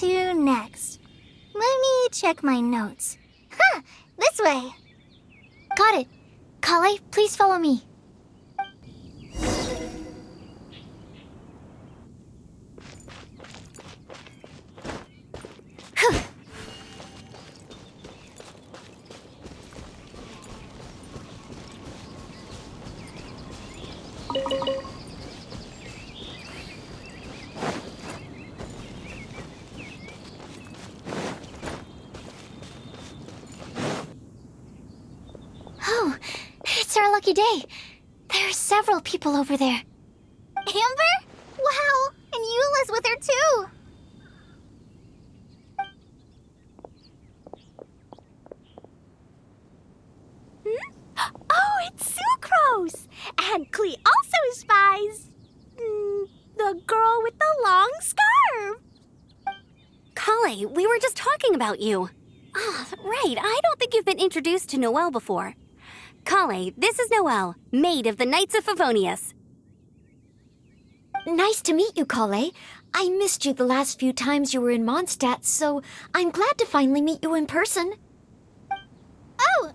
to next? Let me check my notes. Huh, this way. Got it. Kale, please follow me. Oh, it's our lucky day. There are several people over there. Amber? Wow, and Eula's with her too. Oh, it's Sucrose! And Klee also spies the girl with the long scarf. Kale, we were just talking about you. Ah, right, I don't think you've been introduced to Noelle before. Kale, this is Noelle, maid of the Knights of Favonius. Nice to meet you, Kale. I missed you the last few times you were in Mondstadt, so I'm glad to finally meet you in person. Oh,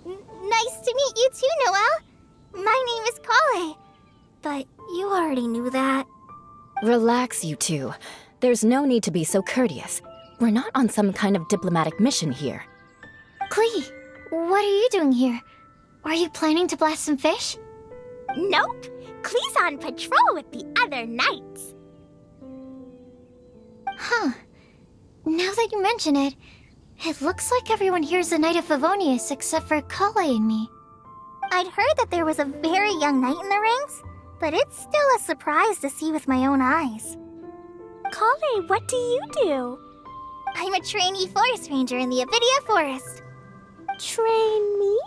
nice to meet you too, Noelle. My name is Kale. But you already knew that. Relax, you two. There's no need to be so courteous. We're not on some kind of diplomatic mission here. Klee, what are you doing here? Are you planning to blast some fish? Nope. Klee's on patrol with the other knights. Huh. Now that you mention it, it looks like everyone here is a Knight of Favonius except for Kale and me. I'd heard that there was a very young knight in the ranks, but it's still a surprise to see with my own eyes. Kale, what do you do? I'm a trainee forest ranger in the Avidia Forest. Train me?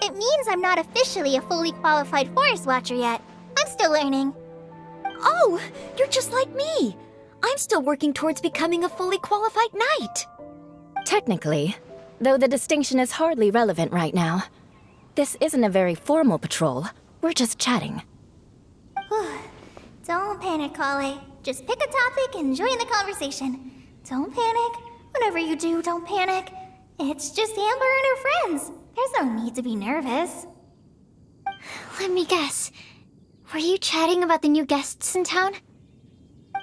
It means I'm not officially a fully qualified forest watcher yet. I'm still learning. Oh, you're just like me. I'm still working towards becoming a fully qualified knight. Technically, though the distinction is hardly relevant right now. This isn't a very formal patrol. We're just chatting. Don't panic, Kale. Just pick a topic and join the conversation. Don't panic. Whatever you do, don't panic. It's just Amber and her friends. There's no need to be nervous. Let me guess. Were you chatting about the new guests in town?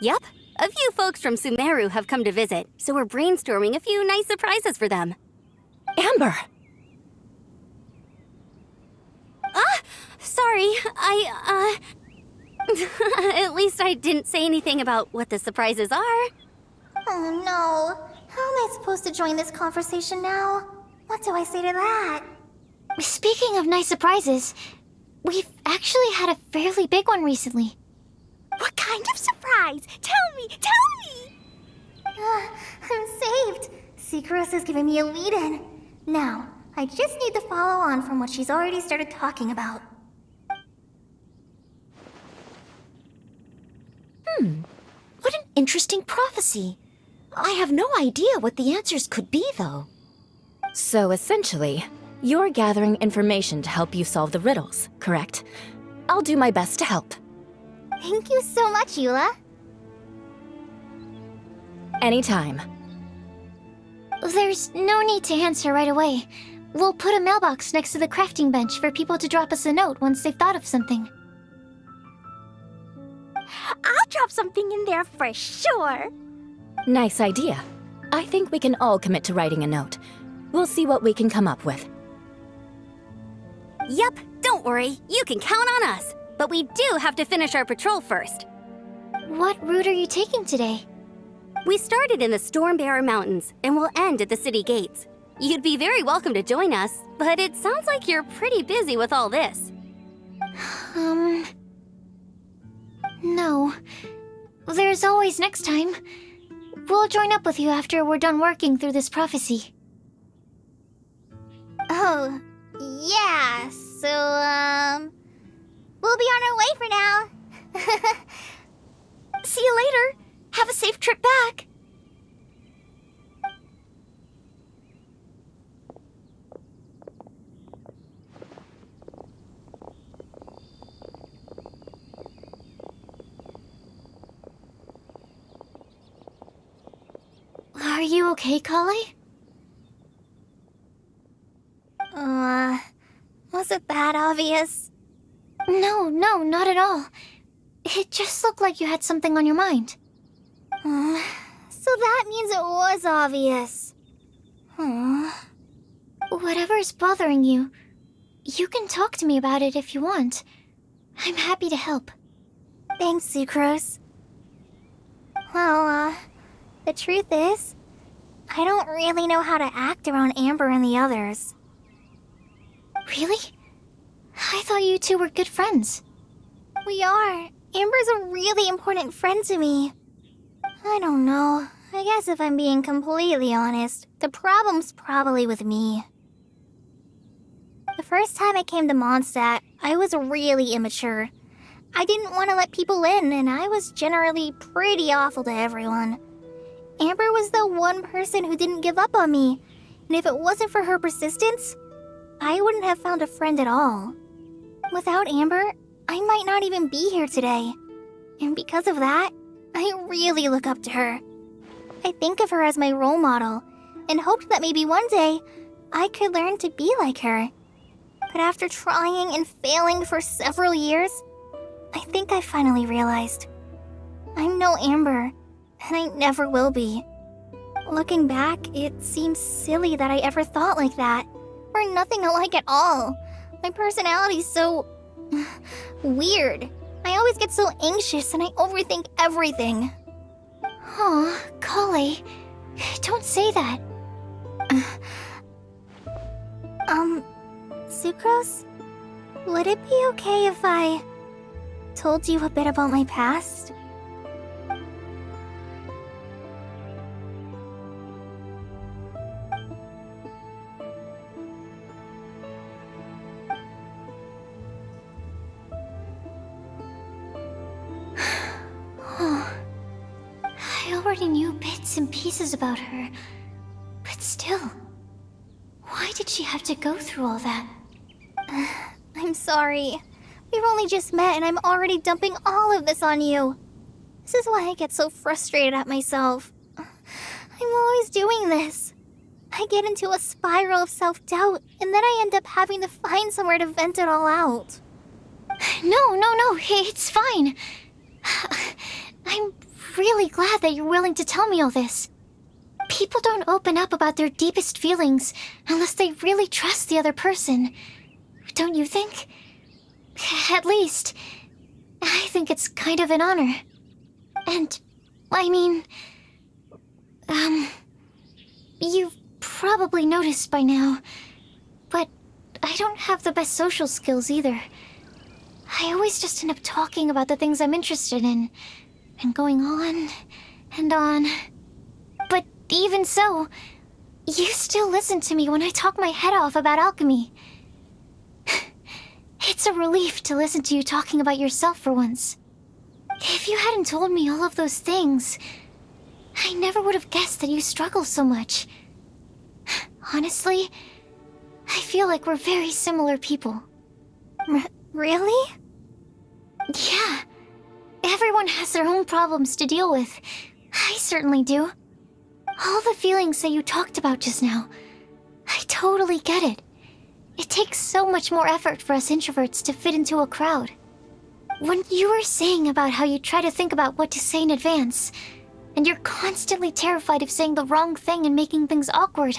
Yup, a few folks from Sumeru have come to visit, so we're brainstorming a few nice surprises for them. Amber! Sorry, at least I didn't say anything about what the surprises are. Oh no. How am I supposed to join this conversation now? What do I say to that? Speaking of nice surprises, we've actually had a fairly big one recently. What kind of surprise? Tell me, tell me! I'm saved. Sucrose has given me a lead-in. Now, I just need to follow on from what she's already started talking about. What an interesting prophecy. I have no idea what the answers could be, though. So essentially, you're gathering information to help you solve the riddles, correct? I'll do my best to help. Thank you so much, Eula. Anytime. There's no need to answer right away. We'll put a mailbox next to the crafting bench for people to drop us a note once they've thought of something. I'll drop something in there for sure. Nice idea. I think we can all commit to writing a note. We'll see what we can come up with. Yup, don't worry, you can count on us. But we do have to finish our patrol first. What route are you taking today? We started in the Stormbearer Mountains, and we'll end at the city gates. You'd be very welcome to join us, but it sounds like you're pretty busy with all this. No. There's always next time. We'll join up with you after we're done working through this prophecy. Oh, yeah, so, we'll be on our way for now. See you later. Have a safe trip back. you okay, Kale? Was it that obvious? No, not at all. It just looked like you had something on your mind. So that means it was obvious. Whatever's bothering you, you can talk to me about it if you want. I'm happy to help. Thanks, Sucrose. Well, the truth is, I don't really know how to act around Amber and the others. Really? I thought you two were good friends. We are. Amber's a really important friend to me. I don't know. I guess if I'm being completely honest, the problem's probably with me. The first time I came to Mondstadt, I was really immature. I didn't want to let people in, and I was generally pretty awful to everyone. Amber was the one person who didn't give up on me, and if it wasn't for her persistence, I wouldn't have found a friend at all. Without Amber, I might not even be here today. And because of that, I really look up to her. I think of her as my role model, and hoped that maybe one day I could learn to be like her. But after trying and failing for several years, I think I finally realized. I'm no Amber, and I never will be. Looking back, it seems silly that I ever thought like that. We're nothing alike at all. My personality's so... weird. I always get so anxious and I overthink everything. Aw, Kale, don't say that. Sucrose? Would it be okay if I told you a bit about my past? I already knew bits and pieces about her, but still, why did she have to go through all that? I'm sorry. We've only just met and I'm already dumping all of this on you. This is why I get so frustrated at myself. I'm always doing this. I get into a spiral of self-doubt, and then I end up having to find somewhere to vent it all out. No, it's fine. I'm really glad that you're willing to tell me all this. People don't open up about their deepest feelings unless they really trust the other person. Don't you think? At least, I think it's kind of an honor. And, I mean, you've probably noticed by now, but I don't have the best social skills either. I always just end up talking about the things I'm interested in, and going on and on. But even so, you still listen to me when I talk my head off about alchemy. It's a relief to listen to you talking about yourself for once. If you hadn't told me all of those things, I never would have guessed that you struggle so much. Honestly, I feel like we're very similar people. Really? Yeah. Everyone has their own problems to deal with. I certainly do. All the feelings that you talked about just now, I totally get it. It takes so much more effort for us introverts to fit into a crowd. When you were saying about how you try to think about what to say in advance, and you're constantly terrified of saying the wrong thing and making things awkward,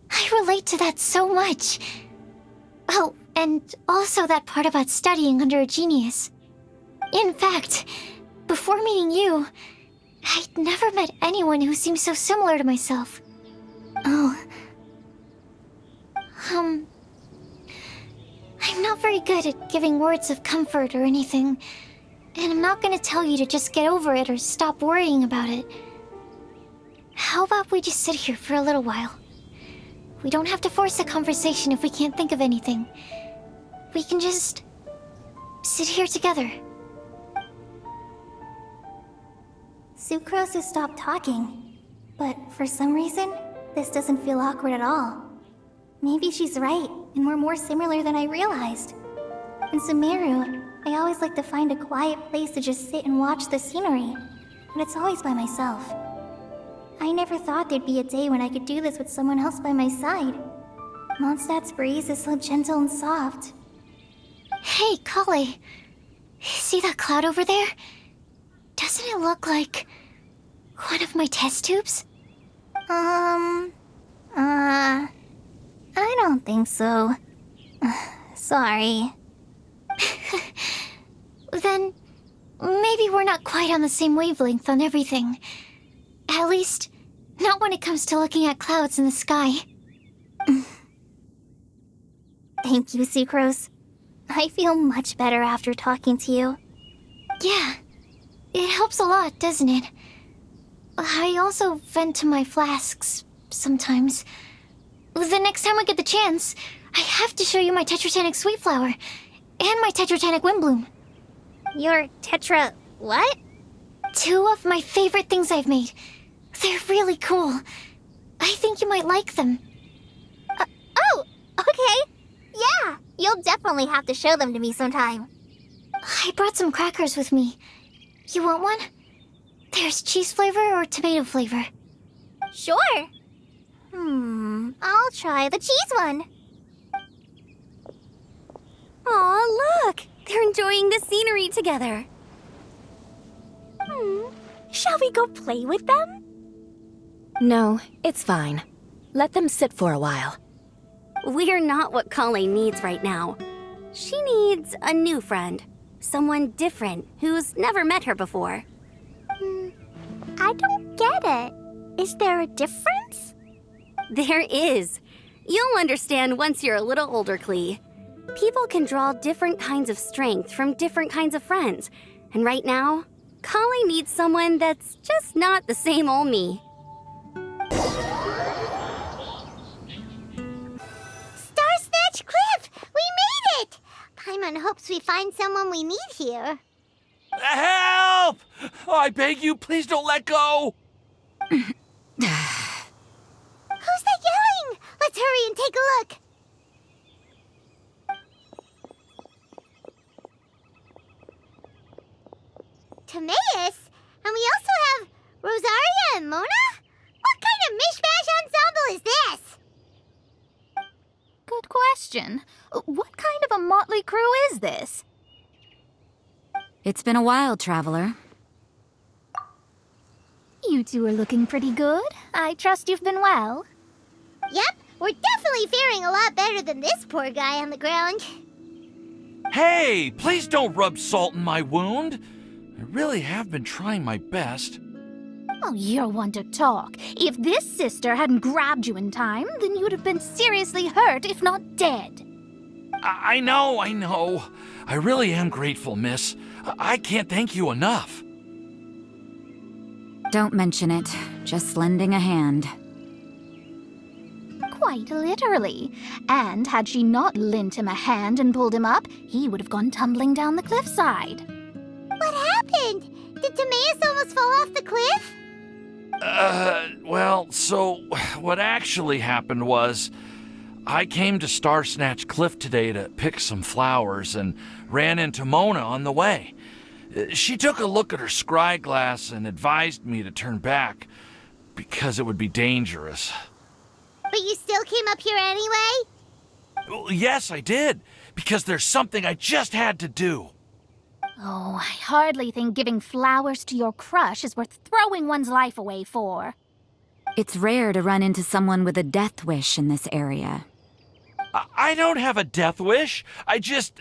I relate to that so much. Oh, and also that part about studying under a genius. In fact, before meeting you, I'd never met anyone who seemed so similar to myself. Oh. I'm not very good at giving words of comfort or anything, and I'm not gonna tell you to just get over it or stop worrying about it. How about we just sit here for a little while? We don't have to force a conversation if we can't think of anything. We can just sit here together. Sucrose has stopped talking, but for some reason, this doesn't feel awkward at all. Maybe she's right, and we're more similar than I realized. In Sumeru, I always like to find a quiet place to just sit and watch the scenery, and it's always by myself. I never thought there'd be a day when I could do this with someone else by my side. Mondstadt's breeze is so gentle and soft. Hey, Kale. See that cloud over there? Doesn't it look like one of my test tubes? I don't think so. Sorry. Then maybe we're not quite on the same wavelength on everything. At least, not when it comes to looking at clouds in the sky. Thank you, Sucrose. I feel much better after talking to you. Yeah, it helps a lot, doesn't it? I also vent to my flasks sometimes. The next time I get the chance, I have to show you my Tetratanic Sweet Flower and my Tetratanic Windbloom. Your Tetra... what? 2 of my favorite things I've made. They're really cool. I think you might like them. Oh, okay. Yeah, you'll definitely have to show them to me sometime. I brought some crackers with me. You want one? There's cheese flavor or tomato flavor. Sure. I'll try the cheese one. Aw, look! They're enjoying the scenery together. Shall we go play with them? No, it's fine. Let them sit for a while. We're not what Kale needs right now. She needs a new friend. Someone different who's never met her before. I don't get it. Is there a difference? There is. You'll understand once you're a little older, Klee. People can draw different kinds of strength from different kinds of friends. And right now, Kale needs someone that's just not the same old me. Star Snatch Cliff! We made it! Paimon hopes we find someone we need here. Help! I beg you, please don't let go! Who's that yelling? Let's hurry and take a look. Timaeus? And we also have Rosaria and Mona? What kind of mishmash ensemble is this? Good question. What kind of a motley crew is this? It's been a while, Traveler. You two are looking pretty good. I trust you've been well. Yep, we're definitely faring a lot better than this poor guy on the ground. Hey, please don't rub salt in my wound. I really have been trying my best. Oh, you're one to talk. If this sister hadn't grabbed you in time, then you'd have been seriously hurt, if not dead. I know. I really am grateful, miss. I can't thank you enough. Don't mention it. Just lending a hand. Quite literally. And had she not lent him a hand and pulled him up, he would have gone tumbling down the cliffside. What happened? Did Timaeus almost fall off the cliff? Well, so what actually happened was I came to Star Snatch Cliff today to pick some flowers and ran into Mona on the way. She took a look at her scry glass and advised me to turn back because it would be dangerous. But you still came up here anyway? Well, yes, I did, because there's something I just had to do. Oh, I hardly think giving flowers to your crush is worth throwing one's life away for. It's rare to run into someone with a death wish in this area. I don't have a death wish. I just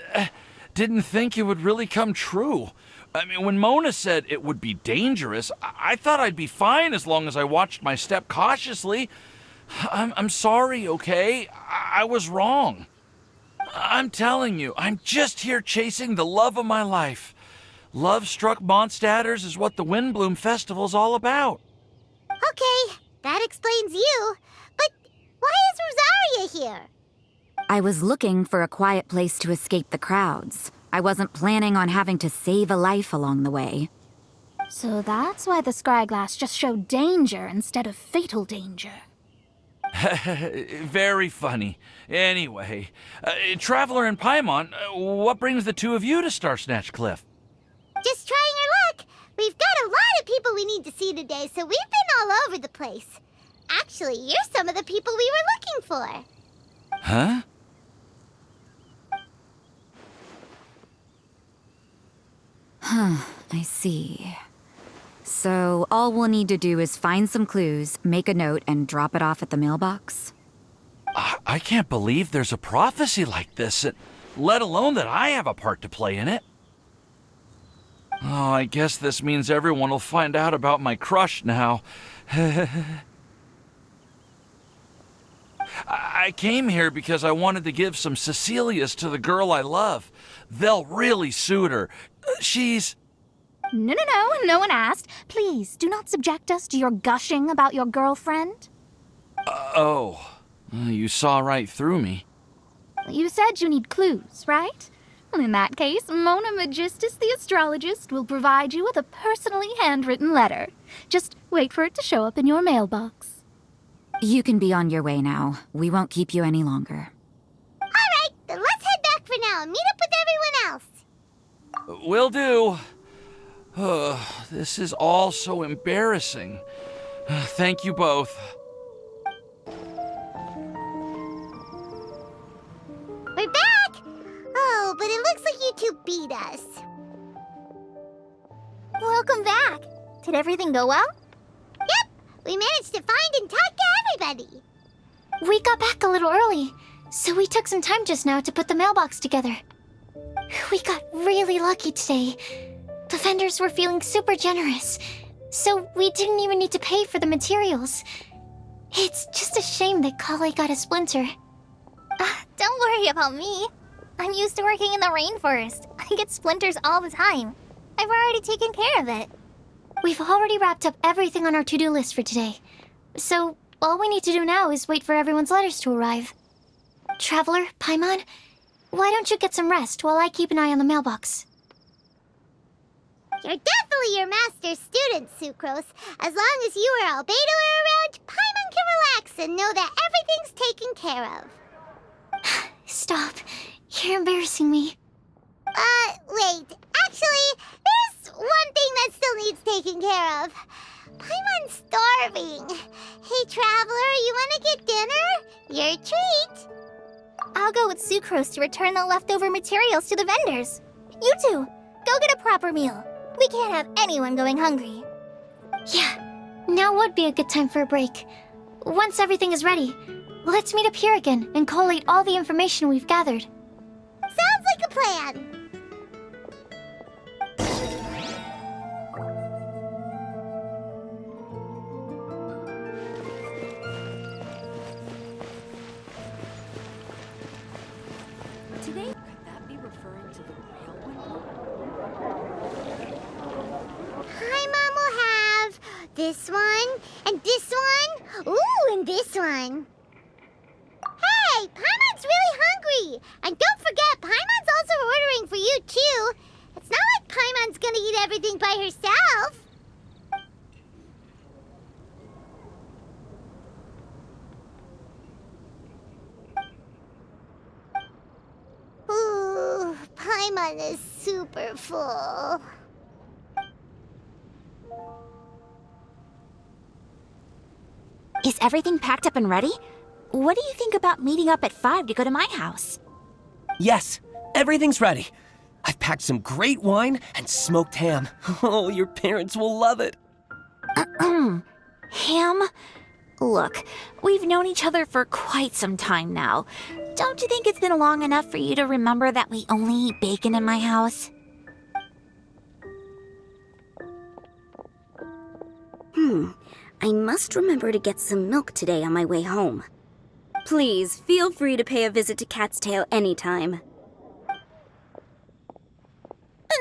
didn't think it would really come true. I mean, when Mona said it would be dangerous, I thought I'd be fine as long as I watched my step cautiously. I'm sorry, okay? I was wrong. I'm telling you, I'm just here chasing the love of my life. Love-struck Mondstadters is what the Windbloom Festival's all about. Okay, that explains you. But why is Rosaria here? I was looking for a quiet place to escape the crowds. I wasn't planning on having to save a life along the way. So that's why the scryglass just showed danger instead of fatal danger. Very funny. Anyway, Traveler and Paimon, what brings the two of you to Star Snatch Cliff? Just trying our luck. We've got a lot of people people we need to see today, so we've been all over the place. Actually, you're some of the people we were looking for. Huh? I see. So all we'll need to do is find some clues, make a note, and drop it off at the mailbox? I can't believe there's a prophecy like this, let alone that I have a part to play in it. Oh, I guess this means everyone will find out about my crush now. I came here because I wanted to give some Cecilias to the girl I love. They'll really suit her. She's... No, no one asked. Please, do not subject us to your gushing about your girlfriend. You saw right through me. You said you need clues, right? Well, in that case, Mona Magistus the astrologist will provide you with a personally handwritten letter. Just wait for it to show up in your mailbox. You can be on your way now. We won't keep you any longer. Alright, then let's head back for now and meet up with everyone else. Will do. This is all so embarrassing. Thank you both. We're back! Oh, but it looks like you two beat us. Welcome back. Did everything go well? Yep, we managed to find and talk to everybody. We got back a little early, so we took some time just now to put the mailbox together. We got really lucky today. The vendors were feeling super generous, so we didn't even need to pay for the materials. It's just a shame that Kale got a splinter. Don't worry about me. I'm used to working in the rainforest. I get splinters all the time. I've already taken care of it. We've already wrapped up everything on our to-do list for today. So, all we need to do now is wait for everyone's letters to arrive. Traveler, Paimon, why don't you get some rest while I keep an eye on the mailbox? You're definitely your master's student, Sucrose. As long as you or Albedo are around, Paimon can relax and know that everything's taken care of. Stop. You're embarrassing me. Wait. Actually, there's one thing that still needs taking care of. Paimon's starving. Hey, Traveler, you want to get dinner? Your treat. I'll go with Sucrose to return the leftover materials to the vendors. You two, go get a proper meal. We can't have anyone going hungry. Yeah, now would be a good time for a break. Once everything is ready, let's meet up here again and collate all the information we've gathered. Sounds like a plan. Today, could that be referring to the railway? Paimon will have this one, and this one, ooh, and this one. Hey, Paimon's really hungry! And don't forget, Paimon's also ordering for you, too. It's not like Paimon's gonna eat everything by herself. Ooh, Paimon is super full. Is everything packed up and ready? What do you think about meeting up at 5 to go to my house? Yes, everything's ready. I've packed some great wine and smoked ham. Oh, your parents will love it. Ham? Look, we've known each other for quite some time now. Don't you think it's been long enough for you to remember that we only eat bacon in my house? I must remember to get some milk today on my way home. Please, feel free to pay a visit to Cat's Tail anytime.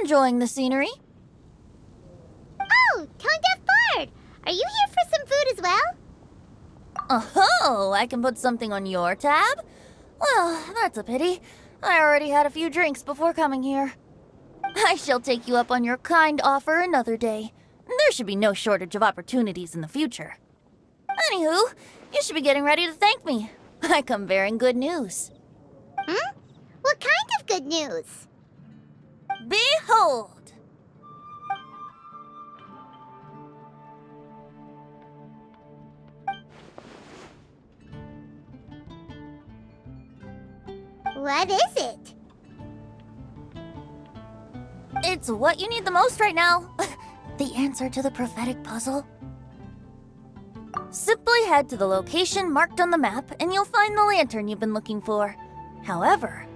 Enjoying the scenery? Oh, Tone Deaf Bard! Are you here for some food as well? Oh, I can put something on your tab? Well, that's a pity. I already had a few drinks before coming here. I shall take you up on your kind offer another day. There should be no shortage of opportunities in the future. Anywho, you should be getting ready to thank me. I come bearing good news. What kind of good news? Behold! What is it? It's what you need the most right now. The answer to the prophetic puzzle. Simply head to the location marked on the map and you'll find the lantern you've been looking for. However,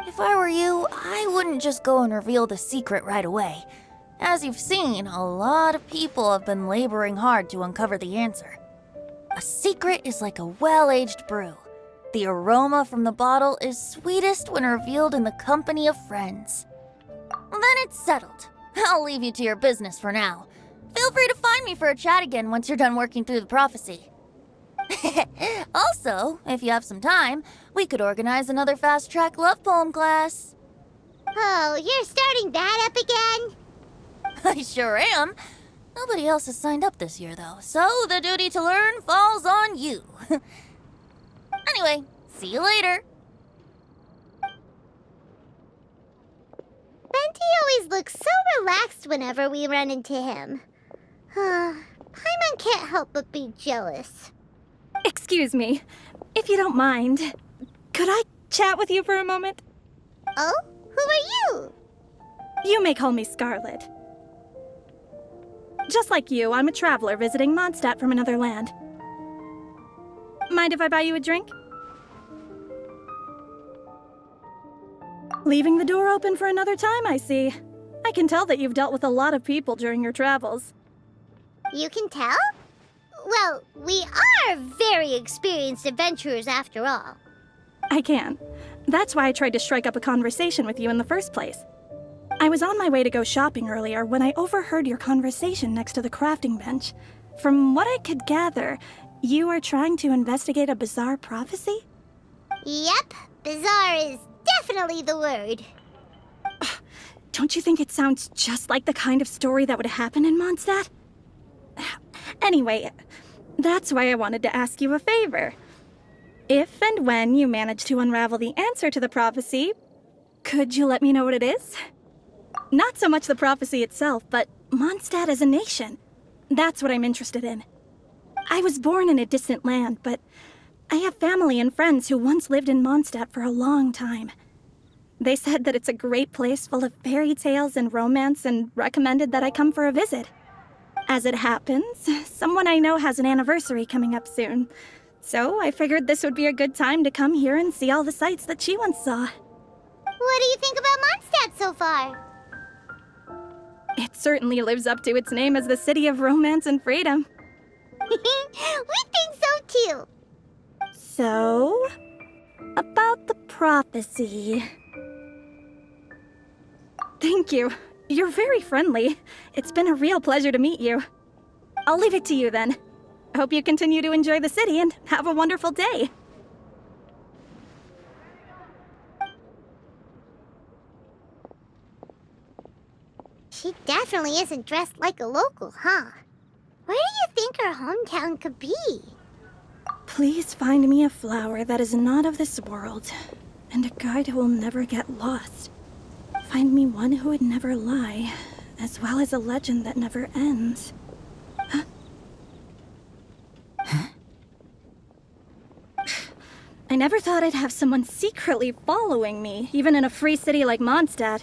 if I were you, I wouldn't just go and reveal the secret right away. As you've seen, a lot of people have been laboring hard to uncover the answer. A secret is like a well-aged brew. The aroma from the bottle is sweetest when revealed in the company of friends. Then it's settled. I'll leave you to your business for now. Feel free to find me for a chat again once you're done working through the prophecy. Also, if you have some time, we could organize another fast-track love poem class. Oh, you're starting that up again? I sure am. Nobody else has signed up this year, though, so the duty to learn falls on you. Anyway, see you later. Benty always looks so relaxed whenever we run into him. Paimon can't help but be jealous. Excuse me, if you don't mind, could I chat with you for a moment? Oh? Who are you? You may call me Scarlet. Just like you, I'm a traveler visiting Mondstadt from another land. Mind if I buy you a drink? Leaving the door open for another time, I see. I can tell that you've dealt with a lot of people during your travels. You can tell? Well, we are very experienced adventurers after all. I can. That's why I tried to strike up a conversation with you in the first place. I was on my way to go shopping earlier when I overheard your conversation next to the crafting bench. From what I could gather, you are trying to investigate a bizarre prophecy? Yep, bizarre is definitely the word. Don't you think it sounds just like the kind of story that would happen in Mondstadt? Anyway, that's why I wanted to ask you a favor. If and when you manage to unravel the answer to the prophecy, could you let me know what it is? Not so much the prophecy itself, but Mondstadt as a nation. That's what I'm interested in. I was born in a distant land, but I have family and friends who once lived in Mondstadt for a long time. They said that it's a great place full of fairy tales and romance and recommended that I come for a visit. As it happens, someone I know has an anniversary coming up soon. So I figured this would be a good time to come here and see all the sights that she once saw. What do you think about Mondstadt so far? It certainly lives up to its name as the city of romance and freedom. We think so too. So, about the prophecy. Thank you. You're very friendly. It's been a real pleasure to meet you. I'll leave it to you then. I hope you continue to enjoy the city and have a wonderful day. She definitely isn't dressed like a local, huh? Where do you think her hometown could be? Please find me a flower that is not of this world, and a guide who will never get lost. Find me one who would never lie, as well as a legend that never ends. Huh? I never thought I'd have someone secretly following me, even in a free city like Mondstadt.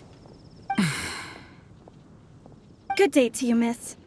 Good day to you, miss.